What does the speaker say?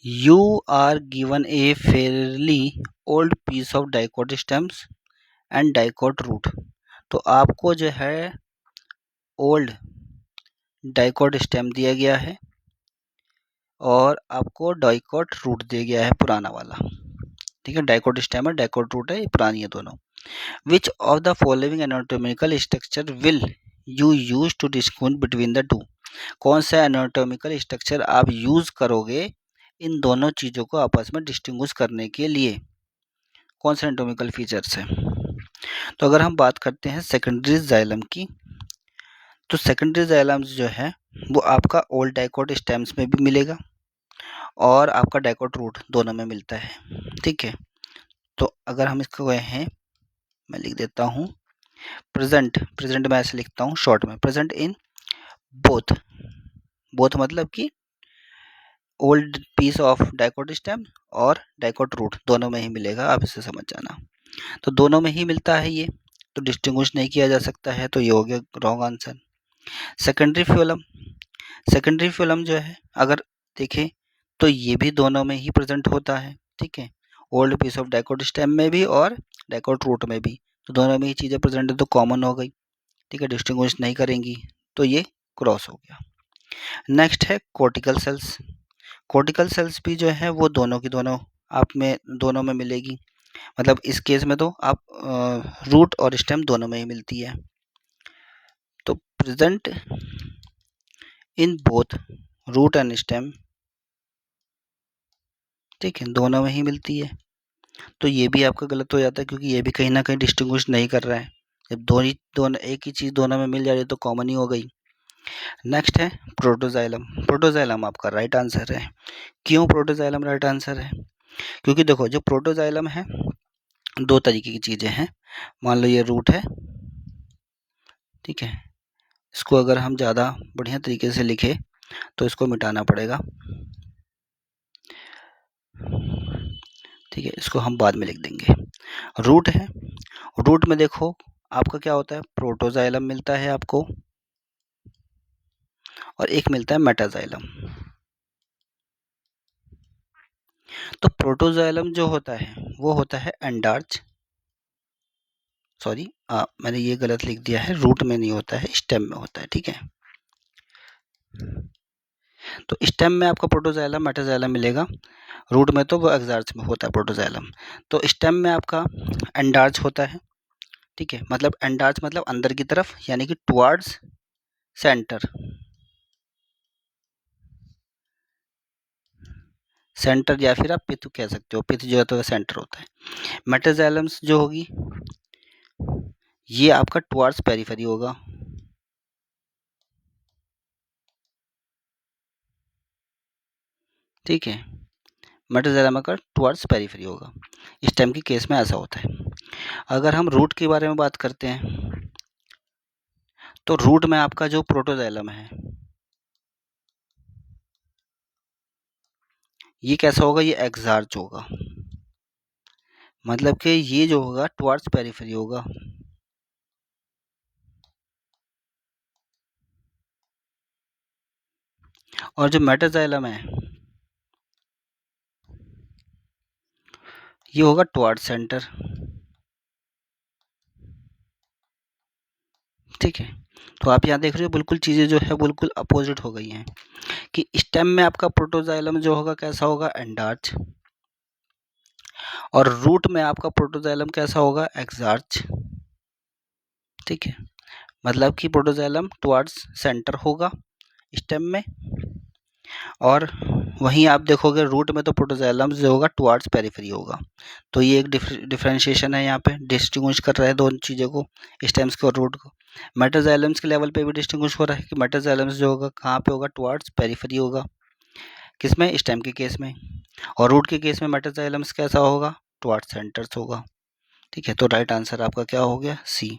You are given a fairly old piece of dicot stems and dicot root। तो आपको जो है old dicot stem दिया गया है और आपको डाइकोट रूट दिया गया है पुराना वाला। ठीक है, डाइकोट स्टेम और डाइकोट रूट है, ये पुरानी है दोनों। Which of the following anatomical structure will you use to distinguish between the two. कौन सा एनाटॉमिकल स्ट्रक्चर आप यूज करोगे इन दोनों चीज़ों को आपस में डिस्टिंग्विश करने के लिए? कौन से एनाटॉमिकल फीचर्स हैं? तो अगर हम बात करते हैं सेकेंडरी जाइलम की, तो सेकेंडरी जाइलम जो है वो आपका ओल्ड डाइकोट स्टेम्स में भी मिलेगा और आपका डाइकोट रूट दोनों में मिलता है। ठीक है, तो अगर हम इसको गए हैं, मैं लिख देता हूँ प्रेजेंट मैं ऐसे लिखता हूँ शॉर्ट में, प्रेजेंट इन बोथ मतलब कि old piece of dicot stem और डाइकोट रूट दोनों में ही मिलेगा, आप इसे समझ जाना। तो दोनों में ही मिलता है ये, तो डिस्टिंग्विश नहीं किया जा सकता है, तो ये हो गया रॉन्ग आंसर। सेकेंडरी फ्लोएम जो है अगर देखें तो ये भी दोनों में ही प्रेजेंट होता है। ठीक है, old piece of dicot stem में भी और डाइकोट रूट में भी, तो दोनों में ही चीज़ें प्रेजेंट है, तो कॉमन हो गई। ठीक है, डिस्टिंग्विश नहीं करेंगी, तो ये क्रॉस हो गया। नेक्स्ट है कोर्टिकल सेल्स भी जो है वो दोनों की दोनों दोनों में मिलेगी। मतलब इस केस में तो आप रूट और स्टेम दोनों में ही मिलती है। तो present in both root and stem, ठीक है, दोनों में ही मिलती है। तो ये भी आपका गलत हो जाता है, क्योंकि ये भी कहीं ना कहीं डिस्टिंग्विश नहीं कर रहा है। जब दोनों एक ही चीज़ दोनों में मिल जा रही है तो कॉमन ही हो गई। नेक्स्ट है प्रोटोजाइलम आपका राइट आंसर है। क्यों प्रोटोजाइलम राइट आंसर है? क्योंकि देखो जो प्रोटोजाइलम है दो तरीके की चीज़ें हैं। मान लो ये रूट है, ठीक है, इसको अगर हम ज़्यादा बढ़िया तरीके से लिखे तो इसको मिटाना पड़ेगा। ठीक है, इसको हम बाद में लिख देंगे। रूट है, रूट में देखो आपका क्या होता है, प्रोटोजाइलम मिलता है आपको और एक मिलता है मेटाजाइलम। तो प्रोटोजाइलम जो होता है वो होता है एंडार्च, सॉरी मैंने ये गलत लिख दिया है, रूट में नहीं होता है, स्टेम में होता है। ठीक है, तो स्टेम में आपका प्रोटोजाइलम मेटाजाइलम मिलेगा, रूट में तो वो एक्सार्च में होता है प्रोटोजाइलम। तो स्टेम में आपका एंडार्च होता है। ठीक है, मतलब एंडार्च मतलब अंदर की तरफ, यानी कि टुवर्ड्स सेंटर या फिर आप पिथ कह सकते हो, पिथ जो है तो सेंटर होता है। मेटाजाइलम्स जो होगी ये आपका टुवर्ड्स पेरिफेरी होगा। ठीक है, मेटाजाइलम का टुवर्ड्स पेरिफेरी होगा, स्टेम के केस में ऐसा होता है। अगर हम रूट के बारे में बात करते हैं तो रूट में आपका जो प्रोटोजाइलम है ये कैसा होगा, ये एक्सार्च होगा, मतलब कि ये जो होगा टुवर्ड्स पेरिफेरी होगा। और जो मेटाजाइलम है ये होगा टुवर्ड्स सेंटर। ठीक है, तो आप यहाँ देख रहे हो बिल्कुल चीज़ें जो है बिल्कुल अपोजिट हो गई हैं, कि स्टेम में आपका प्रोटोजाइलम जो होगा कैसा होगा, एंडार्च, और रूट में आपका प्रोटोजाइलम कैसा होगा, एक्सार्च। ठीक है, मतलब कि प्रोटोजाइलम टुवर्ड्स सेंटर होगा स्टेम में, और वहीं आप देखोगे रूट में तो प्रोटोजाइलम जो होगा टुवर्ड्स पेरिफेरी होगा। तो ये एक डिफरेंशिएशन है, यहाँ पे डिस्टिंग्विश कर रहा है दोनों चीज़ों को, स्टेम्स को और रूट को। मेटाजाइलम्स के लेवल पे भी डिस्टिंग्विश हो रहा है कि मेटाजाइलम्स जो होगा कहाँ पे होगा, टुवर्ड्स पेरिफेरी होगा, किसमें, स्टेम के केस में, और रूट के केस में मेटाजाइलम्स कैसा होगा, टुवर्ड्स सेंटर्स होगा। ठीक है, तो राइट आंसर आपका क्या हो गया, सी।